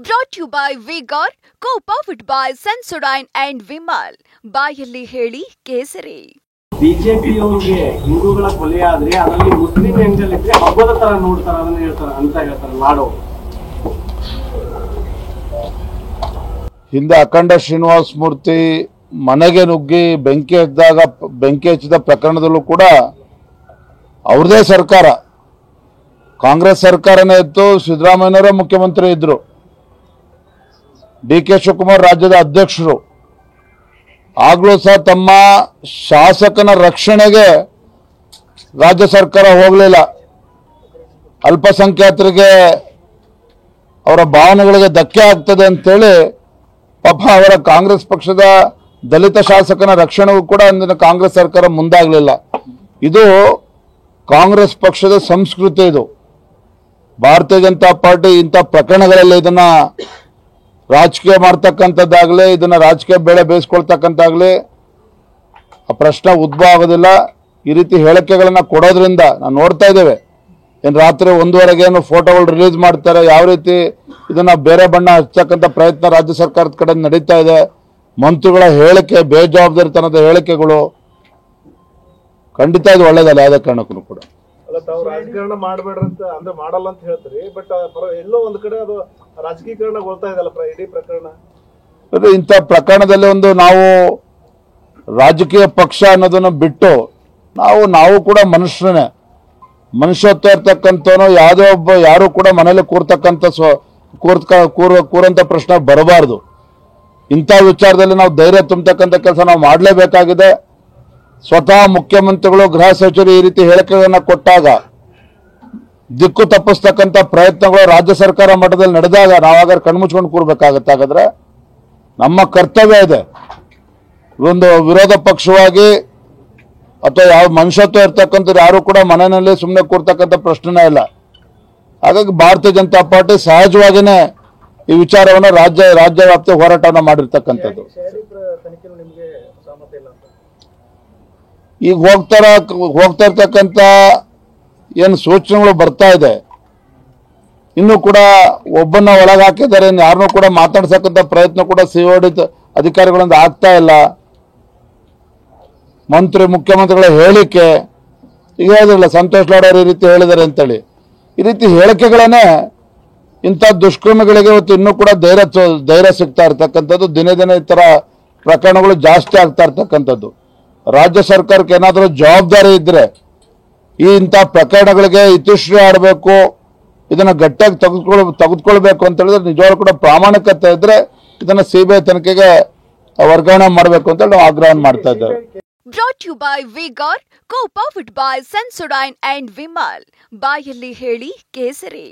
Brought to you by Vigor, co-powered by Sensodyne and Vimal. ಬಾಯಲ್ಲಿ ಹೇಳಿ ಕೇಸರಿ. ಬಿಜೆಪಿಯವರಿಗೆ ಹಿಂದೂಗಳ ಕೊಲೆ ಆದ್ರೆ ಅದರಲ್ಲಿ ಮುಸ್ಲಿಂ ಎಂಜಲ್ ಇದ್ರೆ ಹಬ್ಬದ ತರ ನೋಡ್ತಾರ ಅದನ್ನ ಹೇಳ್ತಾರೆ ಅಂತ ಹೇಳ್ತಾರೆ ನಾಡು. ಹಿಂದೆ ಅಖಂಡ ಶ್ರೀನಿವಾಸ ಮೂರ್ತಿ ಮನೆಗೆ ನುಗ್ಗಿ ಬೆಂಕಿ ಹಚ್ಚಿದ ಪ್ರಕರಣದಲ್ಲೂ ಕೂಡ ಅವ್ರದೇ ಸರ್ಕಾರ, ಕಾಂಗ್ರೆಸ್ ಸರ್ಕಾರನೇ ಇತ್ತು. ಸಿದ್ದರಾಮಯ್ಯನವರೇ ಮುಖ್ಯಮಂತ್ರಿ ಇದ್ರು, ಡಿ.ಕೆ. ಶಿವಕುಮಾರ್ ರಾಜ್ಯದ ಅಧ್ಯಕ್ಷರು. ಆಗ್ಲೂ ಸಹ ತಮ್ಮ ಶಾಸಕನ ರಕ್ಷಣೆಗೆ ರಾಜ್ಯ ಸರ್ಕಾರ ಹೋಗಲಿಲ್ಲ. ಅಲ್ಪಸಂಖ್ಯಾತರಿಗೆ ಅವರ ಭಾವನೆಗಳಿಗೆ ಧಕ್ಕೆ ಆಗ್ತದೆ ಅಂತೇಳಿ ಪಾಪ ಅವರ ಕಾಂಗ್ರೆಸ್ ಪಕ್ಷದ ದಲಿತ ಶಾಸಕನ ರಕ್ಷಣೆಗೂ ಕೂಡ ಅಂದಿನ ಕಾಂಗ್ರೆಸ್ ಸರ್ಕಾರ ಮುಂದಾಗಲಿಲ್ಲ. ಇದು ಕಾಂಗ್ರೆಸ್ ಪಕ್ಷದ ಸಂಸ್ಕೃತಿ. ಇದು ಭಾರತೀಯ ಜನತಾ ಪಾರ್ಟಿ ಇಂಥ ಪ್ರಕರಣಗಳಲ್ಲಿ ಇದನ್ನ ರಾಜಕೀಯ ಮಾಡ್ತಕ್ಕಂಥದ್ದಾಗಲಿ, ಇದನ್ನ ರಾಜಕೀಯ ಬೇಳೆ ಬೇಯಿಸ್ಕೊಳ್ತಕ್ಕಂಥಾಗಲಿ ಆ ಪ್ರಶ್ನೆ ಉದ್ಭವ ಆಗೋದಿಲ್ಲ. ಈ ರೀತಿ ಹೇಳಿಕೆಗಳನ್ನ ಕೊಡೋದ್ರಿಂದ ನಾವು ನೋಡ್ತಾ ಇದ್ದೇವೆ. ಏನು ರಾತ್ರಿ 1:30ಗೆ ಏನು ಫೋಟೋಗಳು ರಿಲೀಸ್ ಮಾಡ್ತಾರೆ, ಯಾವ ರೀತಿ ಇದನ್ನ ಬೇರೆ ಬಣ್ಣ ಹಚ್ಚತಕ್ಕಂಥ ಪ್ರಯತ್ನ ರಾಜ್ಯ ಸರ್ಕಾರದ ಕಡೆ ನಡೀತಾ ಇದೆ. ಮಂತ್ರಿಗಳ ಹೇಳಿಕೆ, ಬೇಜವಾಬ್ದಾರಿತನದ ಹೇಳಿಕೆಗಳು ಖಂಡಿತ ಇದು ಒಳ್ಳೇದಲ್ಲ. ಯಾವುದೇ ಕಾರಣಕ್ಕೂ ಕೂಡ ತಾವು ರಾಜಕಾರಣ ಮಾಡಬೇಡ್ರಂತ ಅಂದ್ರೆ ಮಾಡಲ್ಲ ಅಂತ ಹೇಳ್ತೀರಿ, ಬಟ್ ಎಲ್ಲೋ ಒಂದ್ ಕಡೆ ಅದು ರಾಜಕೀಕರಣಗೊಳ್ತಾ ಇದೆಲ್ಲ ಇಡೀ ಪ್ರಕರಣ. ಇಂಥ ಪ್ರಕರಣದಲ್ಲಿ ನಾವು ರಾಜಕೀಯ ಪಕ್ಷ ಅನ್ನೋದನ್ನು ಬಿಟ್ಟು ನಾವು ಕೂಡ ಮನುಷ್ಯನೇ, ಮನುಷ್ಯತ್ವ ಇರ್ತಕ್ಕಂಥವನು. ಯಾವುದೇ ಒಬ್ಬ ಯಾರು ಕೂಡ ಮನೇಲಿ ಕೂರಂತ ಪ್ರಶ್ನೆ ಬರಬಾರ್ದು. ಇಂಥ ವಿಚಾರದಲ್ಲಿ ನಾವು ಧೈರ್ಯ ತುಂಬತಕ್ಕಂಥ ಕೆಲಸ ನಾವು ಮಾಡಲೇಬೇಕಾಗಿದೆ. ಸ್ವತಃ ಮುಖ್ಯಮಂತ್ರಿಗಳು, ಗೃಹ ಸಚಿವರು ಈ ರೀತಿ ಹೇಳಿಕೆಗಳನ್ನ ಕೊಟ್ಟಾಗ ದಿಕ್ಕು ತಪ್ಪಿಸ್ತಕ್ಕಂಥ ಪ್ರಯತ್ನಗಳು ರಾಜ್ಯ ಸರ್ಕಾರ ಮಟ್ಟದಲ್ಲಿ ನಡೆದಾಗ ನಾವಾಗ ಕಣ್ಮುಚ್ಕೊಂಡು ಕೂರ್ಬೇಕಾಗತ್ತೆ. ಹಾಗಾದ್ರೆ ನಮ್ಮ ಕರ್ತವ್ಯ ಇದೆ. ಒಂದು ವಿರೋಧ ಪಕ್ಷವಾಗಿ ಅಥವಾ ಯಾವ ಮನುಷ್ಯತ್ವ ಇರ್ತಕ್ಕಂಥದ್ದು ಯಾರು ಕೂಡ ಮನೆಯಲ್ಲಿ ಸುಮ್ಮನೆ ಕೂರ್ತಕ್ಕಂಥ ಪ್ರಶ್ನೆನೇ ಇಲ್ಲ. ಹಾಗಾಗಿ ಭಾರತೀಯ ಜನತಾ ಪಾರ್ಟಿ ಸಹಜವಾಗಿಯೇ ಈ ವಿಚಾರವನ್ನು ರಾಜ್ಯ ವ್ಯಾಪ್ತಿ ಹೋರಾಟವನ್ನು ಮಾಡಿರ್ತಕ್ಕಂಥದ್ದು. ಈಗ ಹೋಗ್ತಾ ಇರ್ತಕ್ಕಂಥ ಏನು ಸೂಚನೆಗಳು ಬರ್ತಾ ಇದೆ, ಇನ್ನೂ ಕೂಡ ಒಬ್ಬನ್ನ ಒಳಗಾಕಿದ್ದಾರೆ, ಯಾರನ್ನೂ ಕೂಡ ಮಾತಾಡ್ಸಕ್ಕಂಥ ಪ್ರಯತ್ನ ಕೂಡ ಸಿಒಡಿ ಅಧಿಕಾರಿಗಳಿಂದ ಆಗ್ತಾ ಇಲ್ಲ. ಮುಖ್ಯಮಂತ್ರಿಗಳ ಹೇಳಿಕೆ ಈಗ ಹೇಳಿದ್ರಲ್ಲ, ಸಂತೋಷ್ ಲಾಡ್ ಅವರು ಈ ರೀತಿ ಹೇಳಿದ್ದಾರೆ ಅಂತೇಳಿ, ಈ ರೀತಿ ಹೇಳಿಕೆಗಳನ್ನೇ ಇಂಥ ದುಷ್ಕರ್ಮಿಗಳಿಗೆ ಇವತ್ತು ಇನ್ನೂ ಕೂಡ ಧೈರ್ಯ ಸಿಗ್ತಾ ಇರ್ತಕ್ಕಂಥದ್ದು. ದಿನೇ ದಿನೇ ಈ ಥರ ಪ್ರಕರಣಗಳು ಜಾಸ್ತಿ ಆಗ್ತಾ ಇರ್ತಕ್ಕಂಥದ್ದು. ರಾಜ್ಯ ಸರ್ಕಾರಕ್ಕೆ ಏನಾದರೂ ಜವಾಬ್ದಾರಿ ಇದ್ರೆ ಇಂಥ ಪ್ರಕರಣಗಳಿಗೆ ಇತಿಶ್ರೀ ಆಡಬೇಕು, ಇದನ್ನ ಗಟ್ಟಿಯಾಗಿ ತೆಗೆದುಕೊಳ್ಬೇಕು ಅಂತ ಹೇಳಿದ್ರೆ, ನಿಜವಾಗ್ಲೂ ಕೂಡ ಪ್ರಾಮಾಣಿಕತೆ ಇದ್ರೆ ಇದನ್ನ ಸಿಬಿಐ ತನಿಖೆಗೆ ವರ್ಗಾವಣೆ ಮಾಡಬೇಕು ಅಂತ ಹೇಳಿ ನಾವು ಆಗ್ರಹ ಮಾಡ್ತಾ ಇದ್ದೇವೆ. Brought to you by Vigor, co-powered by Sensodyne and Vimal. ಬಾಯಲ್ಲಿ ಹೇಳಿ ಕೇಸರಿ.